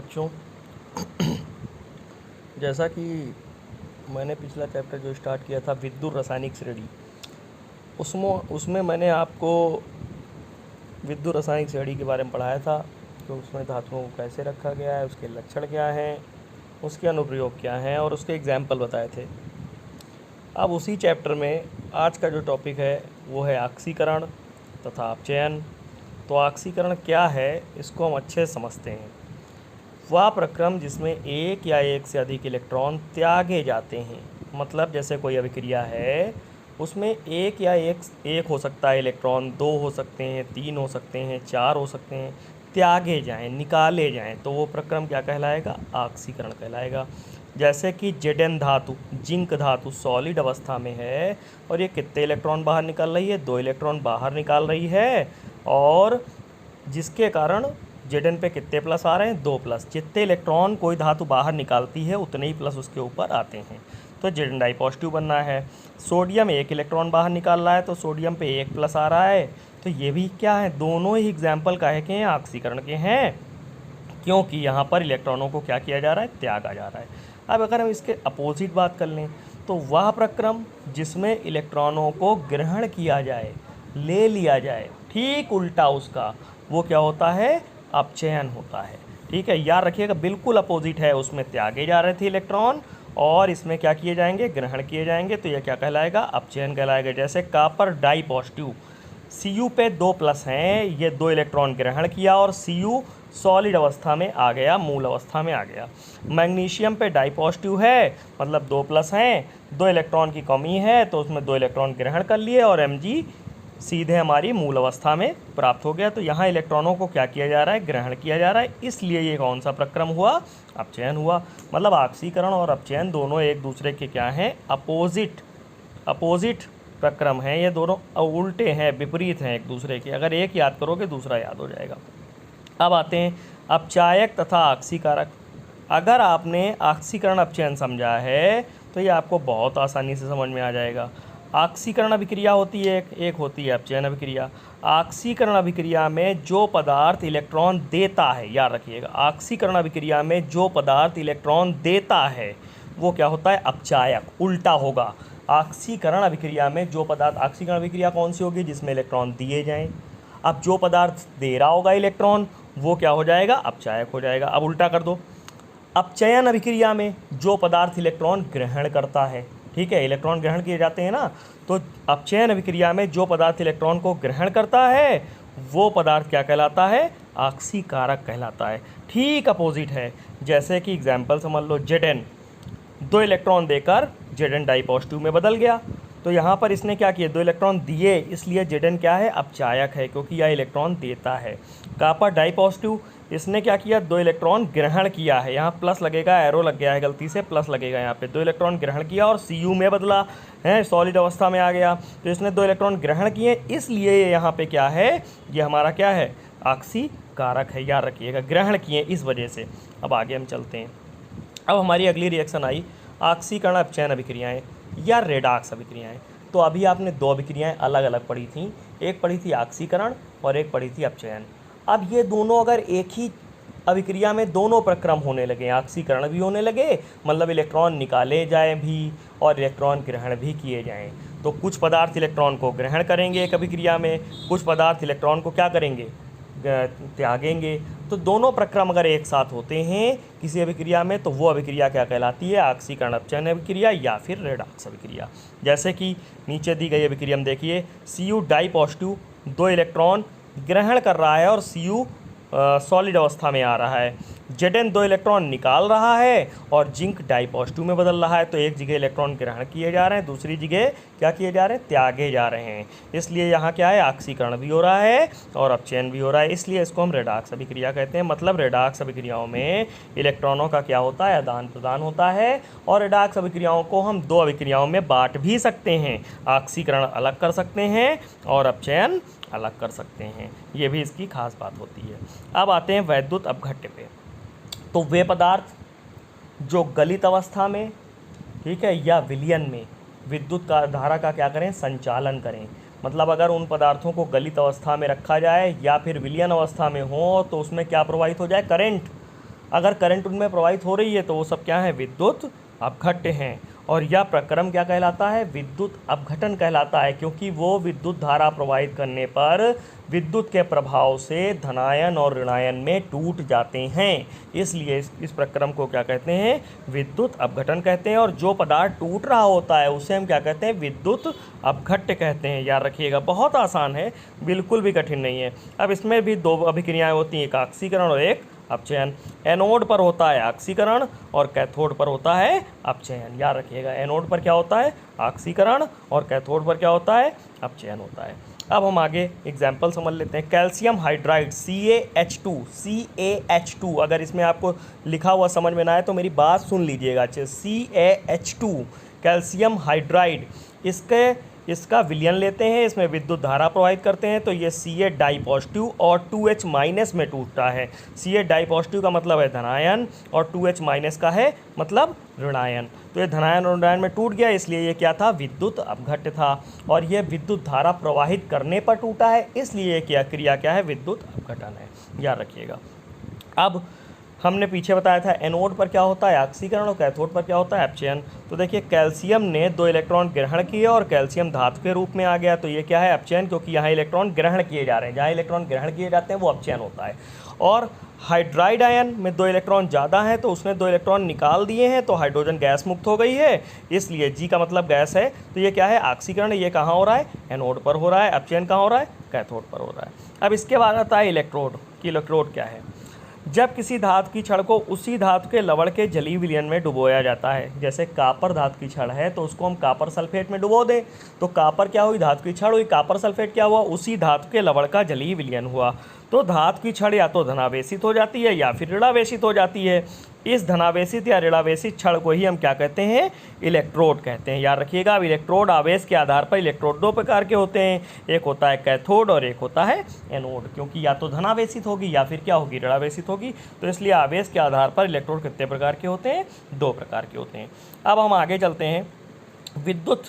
बच्चों, जैसा कि मैंने पिछला चैप्टर जो स्टार्ट किया था विद्युत रासायनिक श्रेणी, उसमें उसमें मैंने आपको विद्युत रासायनिक श्रेणी के बारे में पढ़ाया था कि उसमें धातुओं को कैसे रखा गया है, उसके लक्षण क्या हैं, उसके अनुप्रयोग क्या हैं और उसके एग्जाम्पल बताए थे। अब उसी चैप्टर में आज का जो टॉपिक है वो है ऑक्सीकरण तथा अपचयन। तो ऑक्सीकरण क्या है इसको हम अच्छे से समझते हैं। वह प्रक्रम जिसमें एक या एक से अधिक इलेक्ट्रॉन त्यागे जाते हैं, मतलब जैसे कोई अभिक्रिया है उसमें एक या एक हो सकता है इलेक्ट्रॉन, दो हो सकते हैं, तीन हो सकते हैं, चार हो सकते हैं, त्यागे जाएं, निकाले जाएं, तो वो प्रक्रम क्या कहलाएगा? ऑक्सीकरण कहलाएगा। जैसे कि जेडन धातु, जिंक धातु सॉलिड अवस्था में है और ये कितने इलेक्ट्रॉन बाहर निकाल रही है? 2 इलेक्ट्रॉन बाहर निकाल रही है, और जिसके कारण जेडन पे कितने प्लस आ रहे हैं? 2 प्लस। जितने इलेक्ट्रॉन कोई धातु बाहर निकालती है उतने ही प्लस उसके ऊपर आते हैं, तो जेडन डाई पॉजिटिव बनना है। सोडियम 1 इलेक्ट्रॉन बाहर निकाल रहा है तो सोडियम पे 1 प्लस आ रहा है, तो ये भी क्या है? दोनों ही एग्जाम्पल काहे के हैं? ऑक्सीकरण के हैं, क्योंकि यहाँ पर इलेक्ट्रॉनों को क्या किया जा रहा है? त्यागा जा रहा है। अब अगर हम इसके अपोजिट बात कर लें तो वह प्रक्रम जिसमें इलेक्ट्रॉनों को ग्रहण किया जाए, ले लिया जाए, ठीक उल्टा उसका, वो क्या होता है? अपचयन होता है। ठीक है, याद रखिएगा, बिल्कुल अपोजिट है। उसमें त्यागे जा रहे थे इलेक्ट्रॉन और इसमें क्या किए जाएंगे? ग्रहण किए जाएंगे, तो यह क्या कहलाएगा? अपचयन कहलाएगा। जैसे कॉपर डाई पॉजिटिव, Cu पे 2 प्लस हैं, ये 2 इलेक्ट्रॉन ग्रहण किया और Cu सॉलिड अवस्था में आ गया, मूल अवस्था में आ गया। मैग्नीशियम पे डाई पॉजिटिव है, मतलब 2 प्लस हैं, 2 इलेक्ट्रॉन की कमी है तो उसमें 2 इलेक्ट्रॉन ग्रहण कर लिए और Mg सीधे हमारी मूल अवस्था में प्राप्त हो गया। तो यहाँ इलेक्ट्रॉनों को क्या किया जा रहा है? ग्रहण किया जा रहा है, इसलिए ये कौन सा प्रक्रम हुआ? अपचयन हुआ। मतलब ऑक्सीकरण और अपचयन दोनों एक दूसरे के क्या हैं? अपोजिट प्रक्रम हैं। ये दोनों उल्टे हैं, विपरीत हैं एक दूसरे के। अगर एक याद करोगे दूसरा याद हो जाएगा। अब आते हैं अपचायक तथा ऑक्सीकारक। अगर आपने ऑक्सीकरण अपचयन समझा है तो ये आपको बहुत आसानी से समझ में आ जाएगा। ऑक्सीकरण अभिक्रिया होती है एक होती है अपचयन अभिक्रिया। ऑक्सीकरण अभिक्रिया में जो पदार्थ इलेक्ट्रॉन देता है, याद रखिएगा, ऑक्सीकरण अभिक्रिया में जो पदार्थ इलेक्ट्रॉन देता है वो क्या होता है? अपचायक, उल्टा होगा। ऑक्सीकरण अभिक्रिया में जो पदार्थ, ऑक्सीकरण अभिक्रिया कौन सी होगी? जिसमें इलेक्ट्रॉन दिए जाएं। अब जो पदार्थ दे रहा होगा इलेक्ट्रॉन वो क्या हो जाएगा? अपचायक हो जाएगा। अब उल्टा कर दो, अपचयन अभिक्रिया में जो पदार्थ इलेक्ट्रॉन ग्रहण करता है, ठीक है, इलेक्ट्रॉन ग्रहण किए जाते हैं ना, तो अपचयन अभिक्रिया में जो पदार्थ इलेक्ट्रॉन को ग्रहण करता है वो पदार्थ क्या कहलाता है? ऑक्सीकारक कहलाता है। ठीक अपोजिट है। जैसे कि एग्जाम्पल समझ लो, जेडन 2 इलेक्ट्रॉन देकर जेडन डाई पॉजिटिव में बदल गया, तो यहाँ पर इसने क्या किया? 2 इलेक्ट्रॉन दिए, इसलिए जेडन क्या है? अपचायक है, क्योंकि यह इलेक्ट्रॉन देता है। कॉपर डाई पॉजिटिव, इसने क्या किया? 2 इलेक्ट्रॉन ग्रहण किया है, यहाँ प्लस लगेगा, एरो लग गया है गलती से, प्लस लगेगा यहाँ पे। 2 इलेक्ट्रॉन ग्रहण किया और Cu में बदला है, सॉलिड अवस्था में आ गया, तो इसने 2 इलेक्ट्रॉन ग्रहण किए, इसलिए ये यहाँ पे क्या है? ये हमारा क्या है? ऑक्सीकारक है, याद रखिएगा, ग्रहण किए इस वजह से। अब आगे हम चलते हैं। अब हमारी अगली रिएक्शन आई ऑक्सीकरण अपचयन अभिक्रियाएँ या रेडॉक्स अभिक्रियाएँ। तो अभी आपने 2 अभिक्रियाएँ अलग अलग पढ़ी थी, एक पढ़ी थी ऑक्सीकरण और एक पढ़ी थी अपचयन। अब ये दोनों अगर एक ही अभिक्रिया में दोनों प्रक्रम होने लगे, ऑक्सीकरण भी होने लगे, मतलब इलेक्ट्रॉन निकाले जाए भी और इलेक्ट्रॉन ग्रहण भी किए जाएं, तो कुछ पदार्थ इलेक्ट्रॉन को ग्रहण करेंगे एक अभिक्रिया में, कुछ पदार्थ इलेक्ट्रॉन को क्या करेंगे? त्यागेंगे। तो दोनों प्रक्रम अगर एक साथ होते हैं किसी अभिक्रिया में तो वो अभिक्रिया क्या कहलाती है? ऑक्सीकरण अपचयन अभिक्रिया या फिर रेडॉक्स अभिक्रिया। जैसे कि नीचे दी गई अभिक्रिया में देखिए, Cu डाई पॉजिटिव 2 इलेक्ट्रॉन ग्रहण कर रहा है और Cu सॉलिड अवस्था में आ रहा है। Zn 2 इलेक्ट्रॉन निकाल रहा है और जिंक डाई पॉजिटिव में बदल रहा है, तो एक जगह इलेक्ट्रॉन ग्रहण किए जा रहे हैं, दूसरी जगह क्या किए जा रहे हैं? त्यागे जा रहे हैं। इसलिए यहाँ क्या है? ऑक्सीकरण भी हो रहा है और अपचयन भी हो रहा है, इसलिए इसको हम रेडॉक्स अभिक्रिया कहते हैं। मतलब रेडॉक्स अभिक्रियाओं में इलेक्ट्रॉनों का क्या होता है? आदान प्रदान होता है। और रेडॉक्स अभिक्रियाओं को हम 2 अभिक्रियाओं में बांट भी सकते हैं, ऑक्सीकरण अलग कर सकते हैं और अपचयन अलग कर सकते हैं, ये भी इसकी खास बात होती है। अब आते हैं वैद्युत अपघट्य पे। तो वे पदार्थ जो गलित अवस्था में, ठीक है, या विलयन में विद्युत का धारा का क्या करें? संचालन करें। मतलब अगर उन पदार्थों को गलित अवस्था में रखा जाए या फिर विलयन अवस्था में हो तो उसमें क्या प्रवाहित हो जाए? करंट। अगर करंट उनमें प्रवाहित हो रही है तो वो सब क्या है, विद्युत अपघट्य हैं। और यह प्रक्रम क्या कहलाता है, विद्युत अपघटन कहलाता है, क्योंकि वो विद्युत धारा प्रवाहित करने पर विद्युत के प्रभाव से धनायन और ऋणायन में टूट जाते हैं, इसलिए इस प्रक्रम को क्या कहते हैं, विद्युत अपघटन कहते हैं। और जो पदार्थ टूट रहा होता है उसे हम क्या कहते हैं, विद्युत अपघट्य कहते हैं। याद रखिएगा, बहुत आसान है, बिल्कुल भी कठिन नहीं है। अब इसमें भी दो अभिक्रियाएं होती हैं, एक आक्सीकरण और एक अपचयन। एनोड पर होता है आक्सीकरण और कैथोड पर होता है अपचयन। याद रखिएगा, एनोड पर क्या होता है, आक्सीकरण, और कैथोड पर क्या होता है, अपचयन होता है। अब हम आगे एग्जाम्पल समझ लेते हैं। कैल्शियम हाइड्राइड CaH2, अगर इसमें आपको लिखा हुआ समझ में ना आए तो मेरी बात सुन लीजिएगा अच्छे। CaH2 कैल्शियम हाइड्राइड, इसका विलयन लेते हैं, इसमें विद्युत धारा प्रवाहित करते हैं, तो ये Ca डाई पॉजिटिव और 2H माइनस में टूटता है। Ca डाई पॉजिटिव का मतलब है धनायन और 2H माइनस का है मतलब ऋणायन। तो ये धनायन और ऋणायन में टूट गया, इसलिए ये क्या था, विद्युत अपघट्य था। और ये विद्युत धारा प्रवाहित करने पर टूटा है, इसलिए ये क्या क्रिया क्या है, विद्युत अपघटन है। याद रखिएगा। अब हमने पीछे बताया था एनोड पर क्या होता है, ऑक्सीकरण, और कैथोड पर क्या होता है, अपचयन। तो देखिए, कैल्शियम ने 2 इलेक्ट्रॉन ग्रहण किए और कैल्शियम धातु के रूप में आ गया, तो ये क्या है, अपचयन, क्योंकि यहाँ इलेक्ट्रॉन ग्रहण किए जा रहे हैं, जहाँ इलेक्ट्रॉन ग्रहण किए जाते हैं वो अपचयन होता है। और हाइड्राइड आयन में 2 इलेक्ट्रॉन ज़्यादा हैं, तो उसने 2 इलेक्ट्रॉन निकाल दिए हैं, तो हाइड्रोजन गैस मुक्त हो गई है, इसलिए जी का मतलब गैस है। तो ये क्या है, ऑक्सीकरण, ये कहाँ हो रहा है, एनोड पर हो रहा है, अपचयन कहाँ हो रहा है, कैथोड पर हो रहा है। अब इसके बाद आता है इलेक्ट्रोड, कि इलेक्ट्रोड क्या है। जब किसी धातु की छड़ को उसी धातु के लवण के जलीय विलयन में डुबोया जाता है, जैसे कापर धातु की छड़ है तो उसको हम कापर सल्फेट में डुबो दें, तो कापर क्या हुई, धातु की छड़ हुई, कापर सल्फेट क्या हुआ, उसी धातु के लवण का जलीय विलयन हुआ। तो धातु की छड़ या तो धनावेशित हो जाती है या फिर ऋणावेशित हो जाती है। इस धनावेशित या ऋणावेशित छड़ को ही हम क्या कहते हैं, इलेक्ट्रोड कहते हैं। याद रखिएगा, अब इलेक्ट्रोड आवेश के आधार पर इलेक्ट्रोड 2 प्रकार के होते हैं, एक होता है कैथोड और एक होता है एनोड, क्योंकि या तो धनावेशित होगी या फिर क्या होगी, ऋणावेशित होगी। तो इसलिए आवेश के आधार पर इलेक्ट्रोड कितने प्रकार के होते हैं, 2 प्रकार के होते हैं। अब हम आगे चलते हैं, विद्युत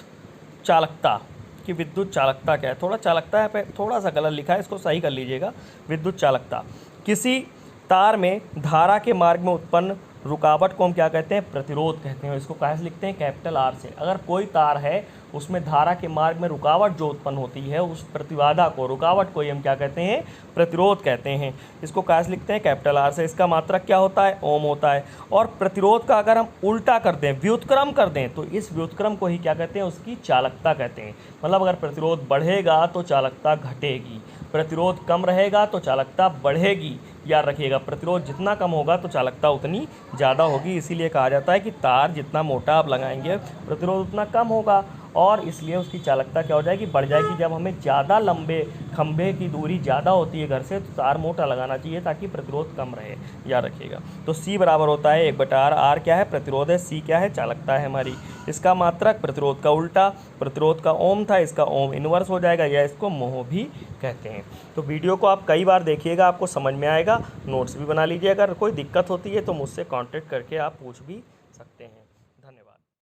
चालकता, कि विद्युत चालकता क्या है। थोड़ा चालकता है थोड़ा सा गलत लिखा है, इसको सही कर लीजिएगा। विद्युत चालकता, किसी तार में धारा के मार्ग में उत्पन्न रुकावट को हम क्या कहते हैं, प्रतिरोध कहते हैं। इसको कैसे लिखते हैं, कैपिटल R से। अगर कोई तार है उसमें धारा के मार्ग में रुकावट जो उत्पन्न होती है, उस प्रतिबाधा को, रुकावट को ही हम क्या कहते हैं, प्रतिरोध कहते हैं। इसको कैसे लिखते हैं, कैपिटल R से। इसका मात्रक क्या होता है, ओम होता है। और प्रतिरोध का अगर हम उल्टा कर दें, व्युत्क्रम कर दें, तो इस व्युत्क्रम को ही क्या कहते हैं, उसकी चालकता कहते हैं। मतलब अगर प्रतिरोध बढ़ेगा तो चालकता घटेगी, प्रतिरोध कम रहेगा तो चालकता बढ़ेगी। याद रखिएगा, प्रतिरोध जितना कम होगा तो चालकता उतनी ज़्यादा होगी। इसीलिए कहा जाता है कि तार जितना मोटा आप लगाएंगे प्रतिरोध उतना कम होगा, और इसलिए उसकी चालकता क्या हो जाएगी, बढ़ जाएगी। जब हमें ज़्यादा लंबे खंभे की दूरी ज़्यादा होती है घर से, तो तार मोटा लगाना चाहिए ताकि प्रतिरोध कम रहे। याद रखिएगा। तो C बराबर होता है 1/R। R क्या है, प्रतिरोध है, C क्या है, चालकता है हमारी। इसका मात्रक प्रतिरोध का उल्टा, प्रतिरोध का ओम था, इसका ओम इनवर्स हो जाएगा, या इसको मोह भी कहते हैं। तो वीडियो को आप कई बार देखिएगा, आपको समझ में आएगा। नोट्स भी बना लीजिए। अगर कोई दिक्कत होती है तो मुझसे कॉन्टेक्ट करके आप पूछ भी सकते हैं।